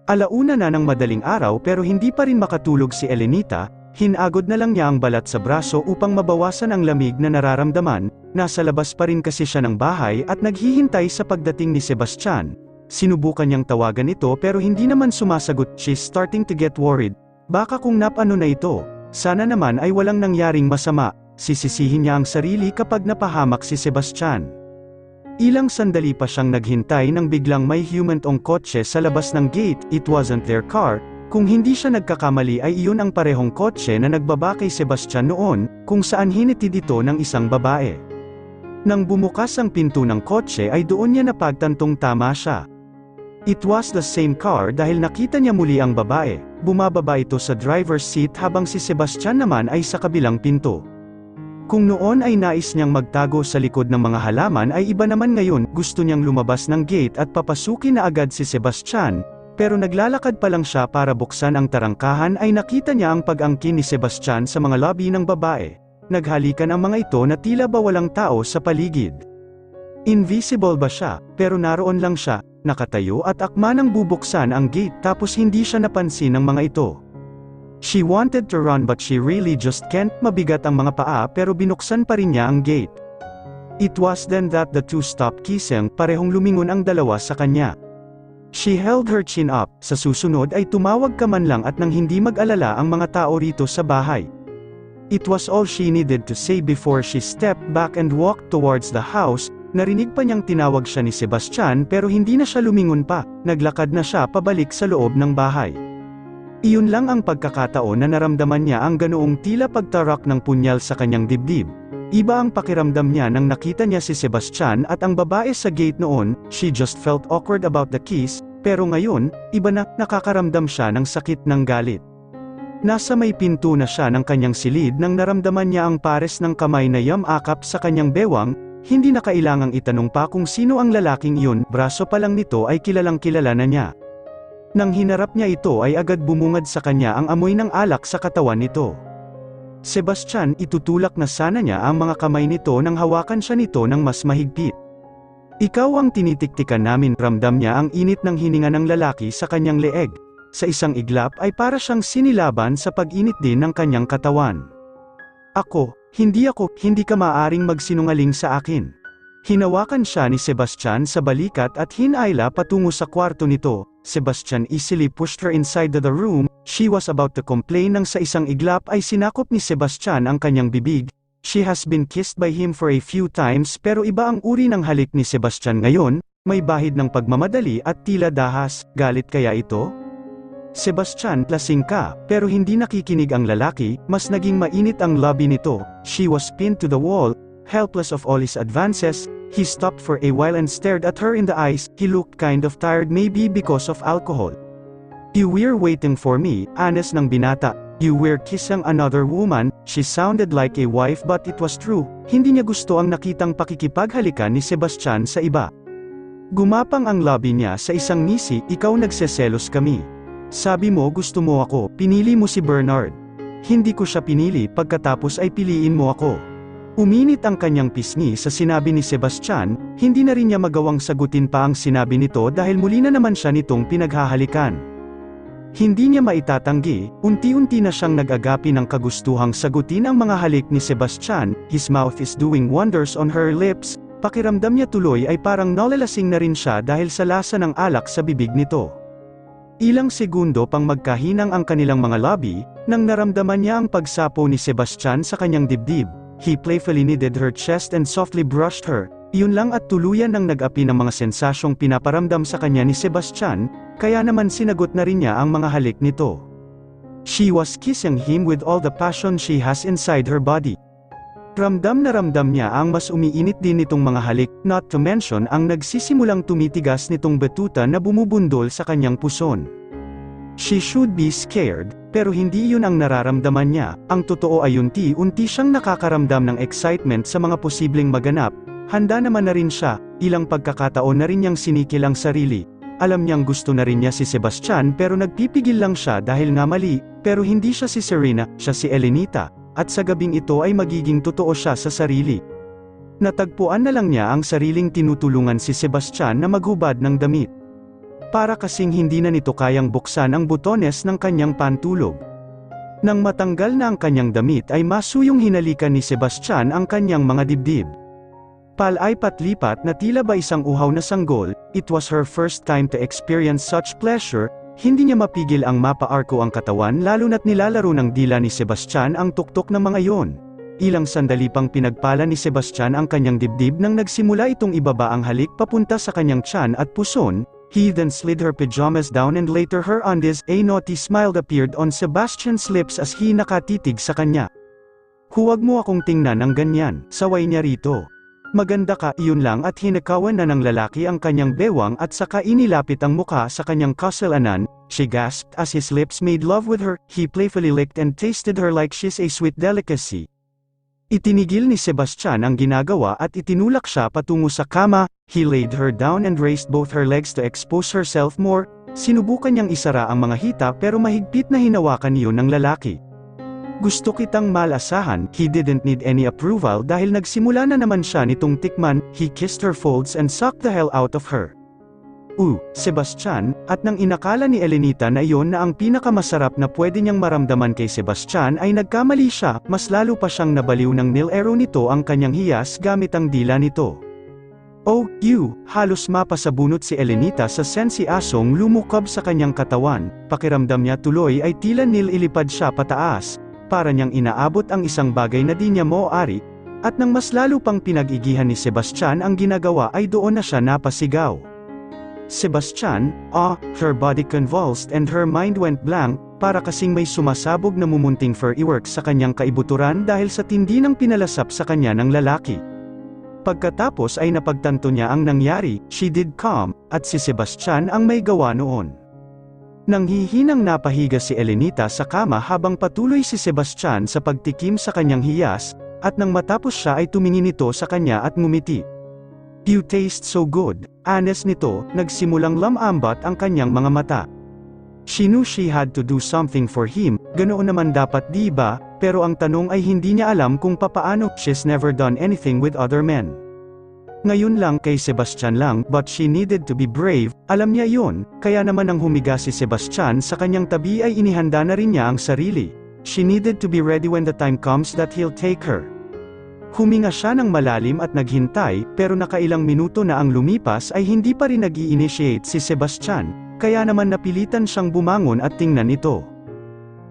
Alauna na ng madaling araw pero hindi pa rin makatulog si Elenita, hinagod na lang niya ang balat sa braso upang mabawasan ang lamig na nararamdaman. Nasa labas pa rin kasi siya ng bahay at naghihintay sa pagdating ni Sebastian. Sinubukan niyang tawagan ito pero hindi naman sumasagot. She's starting to get worried. Baka kung napano na ito. Sana naman ay walang nangyaring masama. Sisisihin niya ang sarili kapag napahamak si Sebastian. Ilang sandali pa siyang naghintay nang biglang may humantong kotse sa labas ng gate. It wasn't their car. Kung hindi siya nagkakamali ay iyon ang parehong kotse na nagbaba kay Sebastian noon, kung saan hinitid ito ng isang babae. Nang bumukas ang pinto ng kotse ay doon niya napagtantong tama siya. It was the same car dahil nakita niya muli ang babae. Bumababa ito sa driver's seat habang si Sebastian naman ay sa kabilang pinto. Kung noon ay nais niyang magtago sa likod ng mga halaman ay iba naman ngayon, gusto niyang lumabas ng gate at papasukin na agad si Sebastian, pero naglalakad pa lang siya para buksan ang tarangkahan ay nakita niya ang pag-angkin ni Sebastian sa mga lobby ng babae. Naghalikan ang mga ito na tila ba walang tao sa paligid. Invisible ba siya, pero naroon lang siya, nakatayo at akma nang bubuksan ang gate tapos hindi siya napansin ng mga ito. She wanted to run but she really just can't. Mabigat ang mga paa pero binuksan pa rin niya ang gate. It was then that the two stopped kissing, parehong lumingon ang dalawa sa kanya. She held her chin up, sa susunod ay tumawag ka man lang at nang hindi mag-alala ang mga tao rito sa bahay. It was all she needed to say before she stepped back and walked towards the house. Narinig pa niyang tinawag siya ni Sebastian pero hindi na siya lumingon pa, naglakad na siya pabalik sa loob ng bahay. Iyon lang ang pagkakataon na naramdaman niya ang ganoong tila pagtarak ng punyal sa kanyang dibdib. Iba ang pakiramdam niya nang nakita niya si Sebastian at ang babae sa gate noon. She just felt awkward about the kiss, pero ngayon, iba na, nakakaramdam siya ng sakit ng galit. Nasa may pinto na siya ng kanyang silid nang naramdaman niya ang pares ng kamay na yamakap sa kanyang bewang. Hindi na kailangang itanong pa kung sino ang lalaking iyon, braso pa lang nito ay kilalang kilala na niya. Nang hinarap niya ito ay agad bumungad sa kanya ang amoy ng alak sa katawan nito. Sebastian, itutulak na sana niya ang mga kamay nito nang hawakan siya nito ng mas mahigpit. Ikaw ang tinitiktikan namin, ramdam niya ang init ng hininga ng lalaki sa kanyang leeg. Sa isang iglap ay para siyang sinilaban sa pag-init din ng kanyang katawan. Hindi ka maaaring magsinungaling sa akin. Hinawakan siya ni Sebastian sa balikat at hinayla patungo sa kwarto nito. Sebastian easily pushed her inside the room. She was about to complain nang sa isang iglap ay sinakop ni Sebastian ang kanyang bibig. She has been kissed by him for a few times pero iba ang uri ng halik ni Sebastian ngayon, may bahid ng pagmamadali at tila dahas. Galit kaya ito? Sebastian, lasing ka, pero hindi nakikinig ang lalaki, mas naging mainit ang lobby nito. She was pinned to the wall, helpless of all his advances. He stopped for a while and stared at her in the eyes. He looked kind of tired, maybe because of alcohol. You were waiting for me, anes ng binata. You were kissing another woman. She sounded like a wife but it was true. Hindi niya gusto ang nakitang pakikipaghalikan ni Sebastian sa iba. Gumapang ang labi niya sa isang ngisi. Ikaw nagseselos kami. Sabi mo gusto mo ako, pinili mo si Bernard. Hindi ko siya pinili, pagkatapos ay piliin mo ako. Uminit ang kanyang pisngi sa sinabi ni Sebastian, hindi na rin niya magawang sagutin pa ang sinabi nito dahil muli na naman siya nitong pinaghahalikan. Hindi niya maitatanggi, unti-unti na siyang nag-agapi ng kagustuhang sagutin ang mga halik ni Sebastian. His mouth is doing wonders on her lips. Pakiramdam niya tuloy ay parang nalalasing na rin siya dahil sa lasa ng alak sa bibig nito. Ilang segundo pang magkahinang ang kanilang mga labi, nang naramdaman niya ang pagsapo ni Sebastian sa kanyang dibdib. He playfully kneaded her chest and softly brushed her. Iyon lang at tuluyan nang nag-api ng mga sensasyong pinaparamdam sa kanya ni Sebastian, kaya naman sinagot na rin niya ang mga halik nito. She was kissing him with all the passion she has inside her body. Ramdam na ramdam niya ang mas umiinit din nitong mga halik, not to mention ang nagsisimulang tumitigas nitong batuta na bumubundol sa kanyang puson. She should be scared, pero hindi yun ang nararamdaman niya. Ang totoo ay unti-unti siyang nakakaramdam ng excitement sa mga posibleng maganap. Handa naman na rin siya, ilang pagkakataon na rin niyang sinikil ang sarili. Alam niyang gusto na rin niya si Sebastian pero nagpipigil lang siya dahil nga mali, pero hindi siya si Serena, siya si Elenita, at sa gabing ito ay magiging totoo siya sa sarili. Natagpuan na lang niya ang sariling tinutulungan si Sebastian na maghubad ng damit. Para kasing hindi na nito kayang buksan ang butones ng kanyang pantulog. Nang matanggal na ang kanyang damit ay masuyong hinalikan ni Sebastian ang kanyang mga dibdib. Palay-patlipat na tila ba isang uhaw na sanggol, it was her first time to experience such pleasure, hindi niya mapigil ang mapaarko ang katawan lalo na't nilalaro ng dila ni Sebastian ang tuktok ng mga iyon. Ilang sandali pang pinagpala ni Sebastian ang kanyang dibdib nang nagsimula itong ibaba ang halik papunta sa kanyang tiyan at puson. He then slid her pajamas down and later her undies. A naughty smile appeared on Sebastian's lips as he nakatitig sa kanya. "Huwag mo akong tingnan ng ganyan," saway niya rito. "Maganda ka," iyon lang at hinakawan na ng lalaki ang kanyang bewang at saka inilapit ang mukha sa kanyang kasalanan. She gasped as his lips made love with her. He playfully licked and tasted her like she's a sweet delicacy. Itinigil ni Sebastian ang ginagawa at itinulak siya patungo sa kama. He laid her down and raised both her legs to expose herself more. Sinubukan niyang isara ang mga hita pero mahigpit na hinawakan iyon ng lalaki. "Gusto kitang malasahan." He didn't need any approval dahil nagsimula na naman siya nitong tikman. He kissed her folds and sucked the hell out of her. Sebastian, at nang inakala ni Elenita na iyon na ang pinakamasarap na pwede niyang maramdaman kay Sebastian ay nagkamali siya, mas lalo pa siyang nabaliw ng nilero nito ang kanyang hiyas gamit ang dila nito. Halos mapasabunot si Elenita sa sensi asong lumukab sa kanyang katawan, pakiramdam niya tuloy ay tila nililipad siya pataas, para niyang inaabot ang isang bagay na di niya maaari, at nang mas lalo pang pinag-igihan ni Sebastian ang ginagawa ay doon na siya napasigaw. "Sebastian," her body convulsed and her mind went blank, para kasing may sumasabog na mumunting fireworks sa kanyang kaibuturan dahil sa tindi ng pinalasap sa kanya ng lalaki. Pagkatapos ay napagtanto niya ang nangyari. She did come, at si Sebastian ang may gawa noon. Nang hihinang napahiga si Elenita sa kama habang patuloy si Sebastian sa pagtikim sa kanyang hiyas, at nang matapos siya ay tumingin ito sa kanya at ngumiti. "You taste so good," anes nito, nagsimulang lamambat ang kanyang mga mata. She knew she had to do something for him, ganoon naman dapat di ba, pero ang tanong ay hindi niya alam kung papaano. She's never done anything with other men. Ngayon lang kay Sebastian lang, but she needed to be brave, alam niya yon, kaya naman nang humiga si Sebastian sa kanyang tabi ay inihanda na rin niya ang sarili. She needed to be ready when the time comes that he'll take her. Huminga siya ng malalim at naghintay, pero nakailang minuto na ang lumipas ay hindi pa rin nag-i-initiate si Sebastian, kaya naman napilitan siyang bumangon at tingnan ito.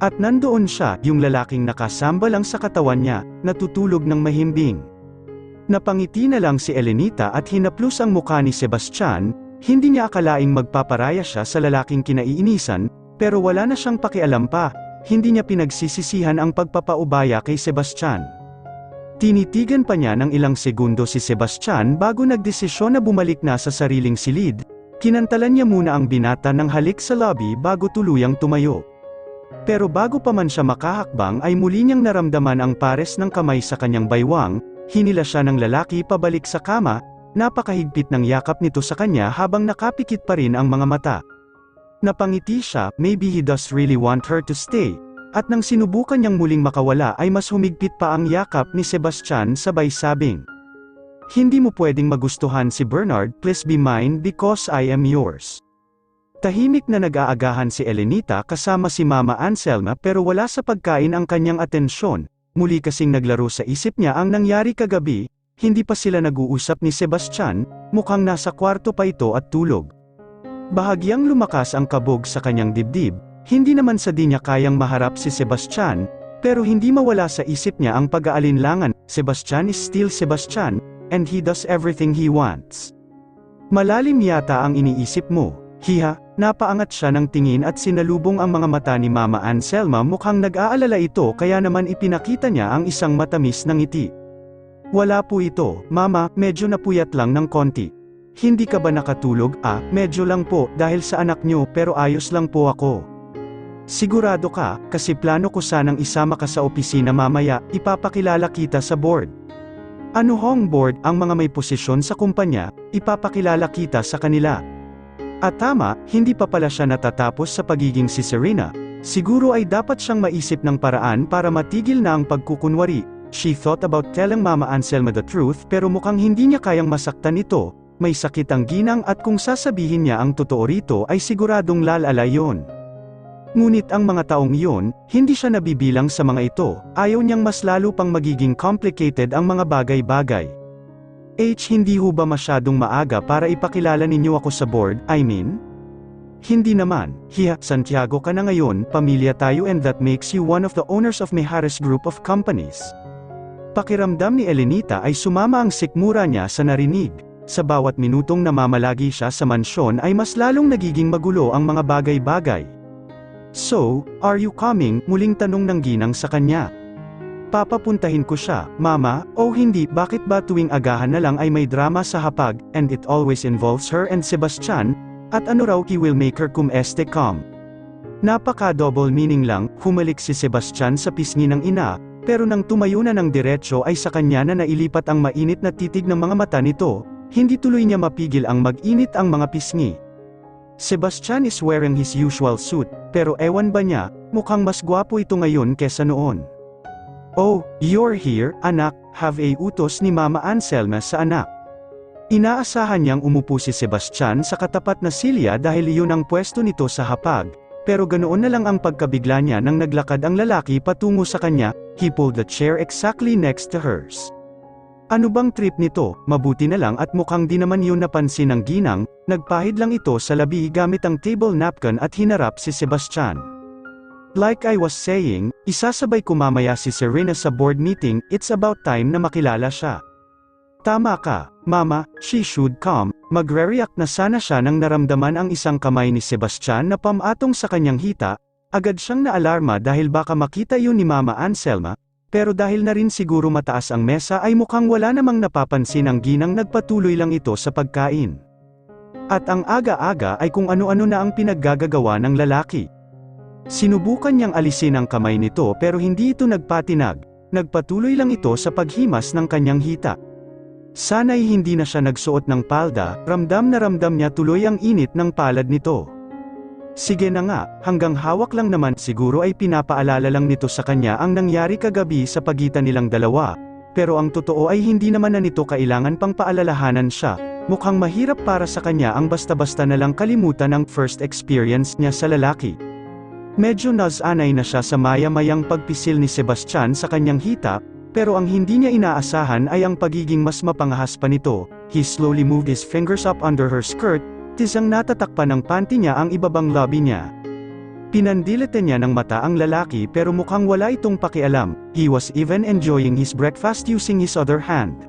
At nandoon siya, yung lalaking nakasamba lang sa katawan niya, natutulog ng mahimbing. Napangiti na lang si Elenita at hinaplos ang mukha ni Sebastian. Hindi niya akalaing magpaparaya siya sa lalaking kinaiinisan, pero wala na siyang pakialam pa, hindi niya pinagsisisihan ang pagpapaubaya kay Sebastian. Tinitigan pa niya ng ilang segundo si Sebastian bago nagdesisyon na bumalik na sa sariling silid. Kinantalan niya muna ang binata ng halik sa lobby bago tuluyang tumayo. Pero bago pa man siya makahakbang ay muli niyang naramdaman ang pares ng kamay sa kanyang baywang. Hinila siya ng lalaki pabalik sa kama, napakahigpit ng yakap nito sa kanya habang nakapikit pa rin ang mga mata. Napangiti siya, maybe he does really want her to stay. At nang sinubukan niyang muling makawala ay mas humigpit pa ang yakap ni Sebastian sabay sabing, "Hindi mo pwedeng magustuhan si Bernard, please be mine because I am yours." Tahimik na nag-aagahan si Elenita kasama si Mama Anselma pero wala sa pagkain ang kanyang atensyon. Muli kasing naglaro sa isip niya ang nangyari kagabi, hindi pa sila nag-uusap ni Sebastian, mukhang nasa kwarto pa ito at tulog. Bahagyang lumakas ang kabog sa kanyang dibdib. Hindi naman sa di niya kayang maharap si Sebastian, pero hindi mawala sa isip niya ang pag-aalinlangan. Sebastian is still Sebastian, and he does everything he wants. Malalim yata ang iniisip mo. Napaangat siya ng tingin at sinalubong ang mga mata ni Mama Anselma, mukhang nag-aalala ito kaya naman ipinakita niya ang isang matamis na ngiti. "Wala po ito, Mama, medyo napuyat lang ng konti." "Hindi ka ba nakatulog?" Medyo lang po, dahil sa anak niyo, pero ayos lang po ako." "Sigurado ka, kasi plano ko sanang isama ka sa opisina mamaya, ipapakilala kita sa board." "Ano hong board?" "Ang mga may posisyon sa kumpanya, ipapakilala kita sa kanila." At tama, hindi pa pala siya natatapos sa pagiging si Serena. Siguro ay dapat siyang maisip ng paraan para matigil na ang pagkukunwari. She thought about telling Mama Anselma the truth pero mukhang hindi niya kayang masaktan ito, may sakit ang ginang at kung sasabihin niya ang totoo rito ay siguradong lalala yon. Ngunit ang mga taong iyon, hindi siya nabibilang sa mga ito, ayaw niyang mas lalo pang magiging complicated ang mga bagay-bagay. Hindi ho ba masyadong maaga para ipakilala ninyo ako sa board, I mean? Hindi naman, Santiago ka na ngayon, pamilya tayo and that makes you one of the owners of Mijares Group of Companies. Pakiramdam ni Elenita ay sumama ang sikmura niya sa narinig. Sa bawat minutong namamalagi siya sa mansyon ay mas lalong nagiging magulo ang mga bagay-bagay. So, are you coming? Muling tanong ng ginang sa kanya. Papapuntahin ko siya, Mama, o hindi, bakit ba tuwing agahan na lang ay may drama sa hapag, and it always involves her and Sebastian, at ano raw he will make her cum este calm. Napaka-double meaning lang, humalik si Sebastian sa pisngi ng ina, pero nang tumayo na ng diretso ay sa kanya na nailipat ang mainit na titig ng mga mata nito, hindi tuloy niya mapigil ang mag-init ang mga pisngi. Sebastian is wearing his usual suit, pero ewan ba niya, mukhang mas gwapo ito ngayon kesa noon. Oh, you're here, anak, have a utos ni Mama Anselma sa anak. Inaasahan niyang umupo si Sebastian sa katapat na silya dahil iyon ang pwesto nito sa hapag, pero ganoon na lang ang pagkabigla niya nang naglakad ang lalaki patungo sa kanya, he pulled the chair exactly next to hers. Ano bang trip nito, mabuti na lang at mukhang di naman yun napansin ng ginang, nagpahid lang ito sa labi gamit ang table napkin at hinarap si Sebastian. Like I was saying, isasabay ko mamaya si Serena sa board meeting, it's about time na makilala siya. Tama ka, Mama, she should come, magre-react na sana siya nang naramdaman ang isang kamay ni Sebastian na pamatong sa kanyang hita, agad siyang naalarma dahil baka makita yun ni Mama Anselma, pero dahil na rin siguro mataas ang mesa ay mukhang wala namang napapansin ang ginang nagpatuloy lang ito sa pagkain. At ang aga-aga ay kung ano-ano na ang pinaggagawa ng lalaki. Sinubukan niyang alisin ang kamay nito pero hindi ito nagpatinag, nagpatuloy lang ito sa paghimas ng kanyang hita. Sana'y hindi na siya nagsuot ng palda, ramdam na ramdam niya tuloy ang init ng palad nito. Sige na nga, hanggang hawak lang naman siguro ay pinapaalala lang nito sa kanya ang nangyari kagabi sa pagitan nilang dalawa, pero ang totoo ay hindi naman na nito kailangan pang paalalahanan siya, mukhang mahirap para sa kanya ang basta-basta na lang kalimutan ang first experience niya sa lalaki. Medyo nasanay na siya sa maya-mayang pagpisil ni Sebastian sa kanyang hita, pero ang hindi niya inaasahan ay ang pagiging mas mapangahas pa nito. He slowly moved his fingers up under her skirt, tisang natatakpan ng panty niya ang ibabang labi niya. Pinandilitan niya ng mata ang lalaki pero mukhang wala itong pakialam, he was even enjoying his breakfast using his other hand.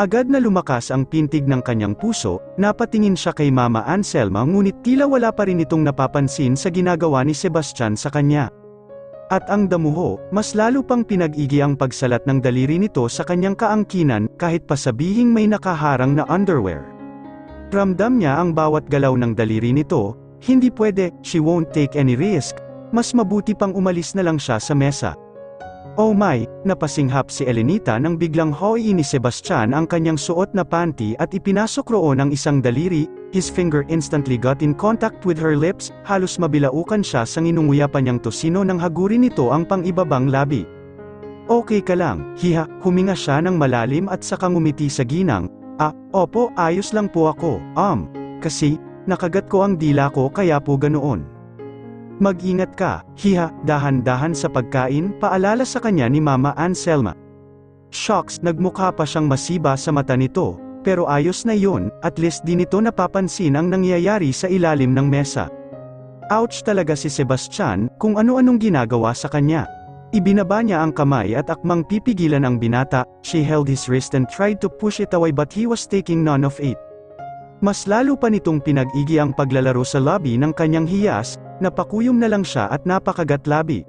Agad na lumakas ang pintig ng kanyang puso, napatingin siya kay Mama Anselma ngunit tila wala pa rin itong napapansin sa ginagawa ni Sebastian sa kanya. At ang damuho, mas lalo pang pinag-igi ang pagsalat ng daliri nito sa kanyang kaangkinan kahit pa sabihing may nakaharang na underwear. Ramdam niya ang bawat galaw ng daliri nito, hindi pwede, she won't take any risk, mas mabuti pang umalis na lang siya sa mesa. Oh my, napasinghap si Elenita nang biglang hoy ni Sebastian ang kanyang suot na panty at ipinasok roon ang isang daliri, his finger instantly got in contact with her lips, halos mabilaukan siya sa nginunguyapan niyang tosino nang hagurin nito ang pang-ibabang labi. Okay ka lang, huminga siya ng malalim at saka ngumiti sa ginang, opo, ayos lang po ako, kasi, nakagat ko ang dila ko kaya po ganoon. Mag-ingat ka, dahan-dahan sa pagkain, paalala sa kanya ni Mama Anselma. Shocks, nagmukha pa siyang masiba sa mata nito, pero ayos na yun, at least di nito napapansin ang nangyayari sa ilalim ng mesa. Ouch talaga si Sebastian, kung ano-anong ginagawa sa kanya. Ibinaba niya ang kamay at akmang pipigilan ang binata, she held his wrist and tried to push it away but he was taking none of it. Mas lalo pa nitong pinag-igi ang paglalaro sa lobby ng kanyang hiyas, napakuyom na lang siya at napakagat labi.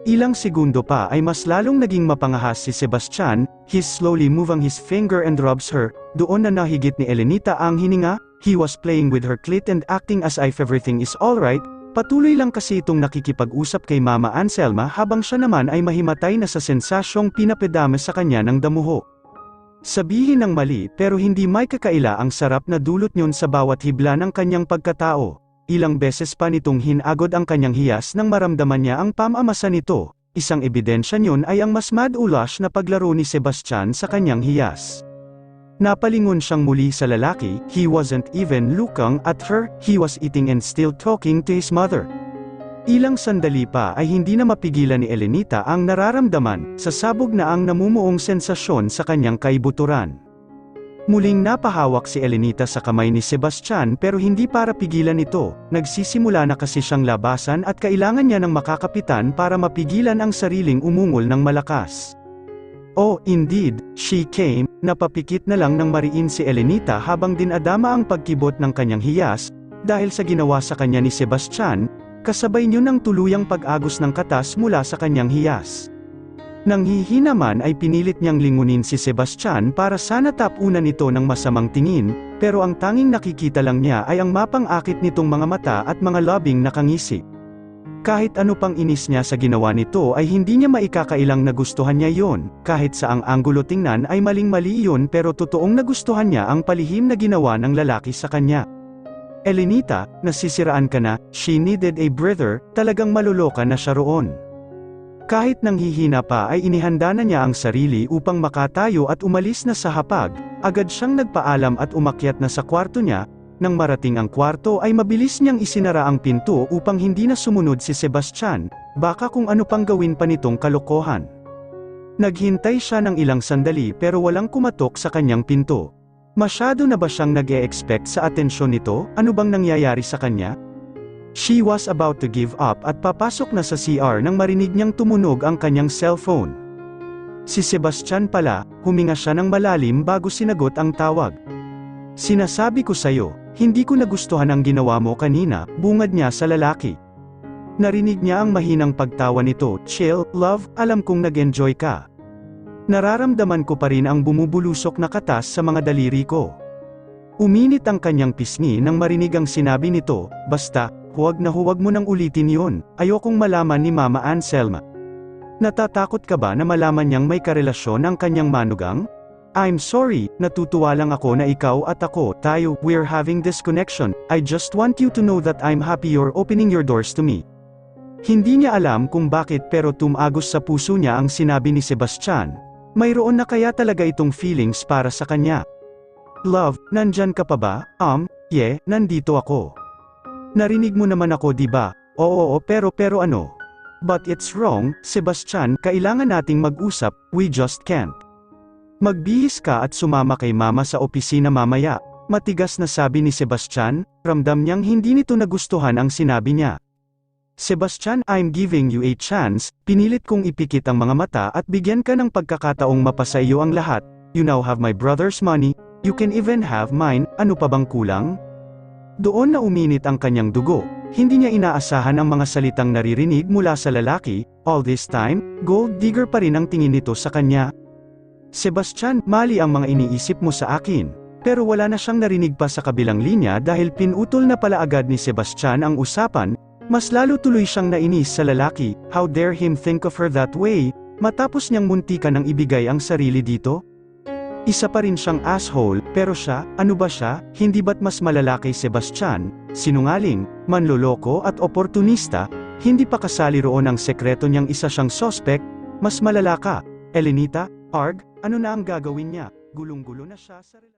Ilang segundo pa ay mas lalong naging mapangahas si Sebastian, he's slowly moving his finger and rubs her, doon na nahigit ni Elenita ang hininga, he was playing with her clit and acting as if everything is alright, patuloy lang kasi itong nakikipag-usap kay Mama Anselma habang siya naman ay mahimatay na sa sensasyong pinapedama sa kanya ng damuho. Sabihin ng mali pero hindi may kakaila ang sarap na dulot niyon sa bawat hibla ng kanyang pagkatao. Ilang beses pa nitong hinagod ang kanyang hiyas nang maramdaman niya ang pamamasa nito, isang ebidensya niyon ay ang mas madulas na paglaro ni Sebastian sa kanyang hiyas. Napalingon siyang muli sa lalaki, he wasn't even looking at her, he was eating and still talking to his mother. Ilang sandali pa ay hindi na mapigilan ni Elenita ang nararamdaman, sasabog na ang namumuong sensasyon sa kanyang kaibuturan. Muling napahawak si Elenita sa kamay ni Sebastian pero hindi para pigilan ito, nagsisimula na kasi siyang labasan at kailangan niya ng makakapitan para mapigilan ang sariling umungol ng malakas. Oh, indeed, she came, napapikit na lang ng mariin si Elenita habang dinadama ang pagkibot ng kanyang hiyas, dahil sa ginawa sa kanya ni Sebastian, kasabay niyo ng tuluyang pag-agos ng katas mula sa kanyang hiyas. Nang hihina man ay pinilit niyang lingunin si Sebastian para sana tapunan ito ng masamang tingin, pero ang tanging nakikita lang niya ay ang mapang-akit nitong mga mata at mga labing nakangisi. Kahit ano pang inis niya sa ginawa nito ay hindi niya maikakailang nagustuhan niya yon, kahit sa ang anggulo tingnan ay maling-mali iyon pero totoong nagustuhan niya ang palihim na ginawa ng lalaki sa kanya. Elenita, nasisiraan ka na, she needed a breather, talagang maluloka na siya roon. Kahit nanghihina pa ay inihanda na niya ang sarili upang makatayo at umalis na sa hapag, agad siyang nagpaalam at umakyat na sa kwarto niya. Nang marating ang kwarto ay mabilis niyang isinara ang pinto upang hindi na sumunod si Sebastian, baka kung ano pang gawin pa nitong kalokohan. Naghintay siya ng ilang sandali pero walang kumatok sa kanyang pinto. Masyado na ba siyang nag-e-expect sa atensyon nito? Ano bang nangyayari sa kanya? She was about to give up at papasok na sa CR nang marinig niyang tumunog ang kanyang cellphone. Si Sebastian pala, huminga siya ng malalim bago sinagot ang tawag. Sinasabi ko sa'yo, hindi ko nagustuhan ang ginawa mo kanina, bungad niya sa lalaki. Narinig niya ang mahinang pagtawa nito, chill, love, alam kong nag-enjoy ka. Nararamdaman ko pa rin ang bumubulusok na katas sa mga daliri ko. Uminit ang kanyang pisngi nang marinig ang sinabi nito, basta, huwag na huwag mo nang ulitin yon, ayokong malaman ni Mama Anselma. Natatakot ka ba na malaman niyang may karelasyon ang kanyang manugang? I'm sorry, natutuwa lang ako na ikaw at ako, we're having this connection, I just want you to know that I'm happy you're opening your doors to me. Hindi niya alam kung bakit pero tumagos sa puso niya ang sinabi ni Sebastian, mayroon na kaya talaga itong feelings para sa kanya. Love, nandyan ka pa ba? Yeah, nandito ako. Narinig mo naman ako di ba? Oo, pero ano? But it's wrong, Sebastian, kailangan nating mag-usap, we just can't. Magbihis ka at sumama kay mama sa opisina mamaya, matigas na sabi ni Sebastian, ramdam niyang hindi nito nagustuhan ang sinabi niya. Sebastian, I'm giving you a chance, pinilit kong ipikit ang mga mata at bigyan ka ng pagkakataong mapasa iyo ang lahat, you now have my brother's money, you can even have mine, ano pa bang kulang? Doon na uminit ang kanyang dugo, hindi niya inaasahan ang mga salitang naririnig mula sa lalaki, all this time, gold digger pa rin ang tingin nito sa kanya. Sebastian, mali ang mga iniisip mo sa akin. Pero wala na siyang narinig pa sa kabilang linya dahil pinutol na pala agad ni Sebastian ang usapan, mas lalo tuloy siyang nainis sa lalaki, how dare him think of her that way, matapos niyang muntikan ng ibigay ang sarili dito? Isa pa rin siyang asshole, pero siya, ano ba siya, hindi ba't mas malala kay Sebastian, sinungaling, manloloko at oportunista, hindi pa kasali roon ang sekreto niyang isa siyang suspect, mas malala ka, Elenita, Arg, ano na ang gagawin niya? Gulong-gulo na siya sa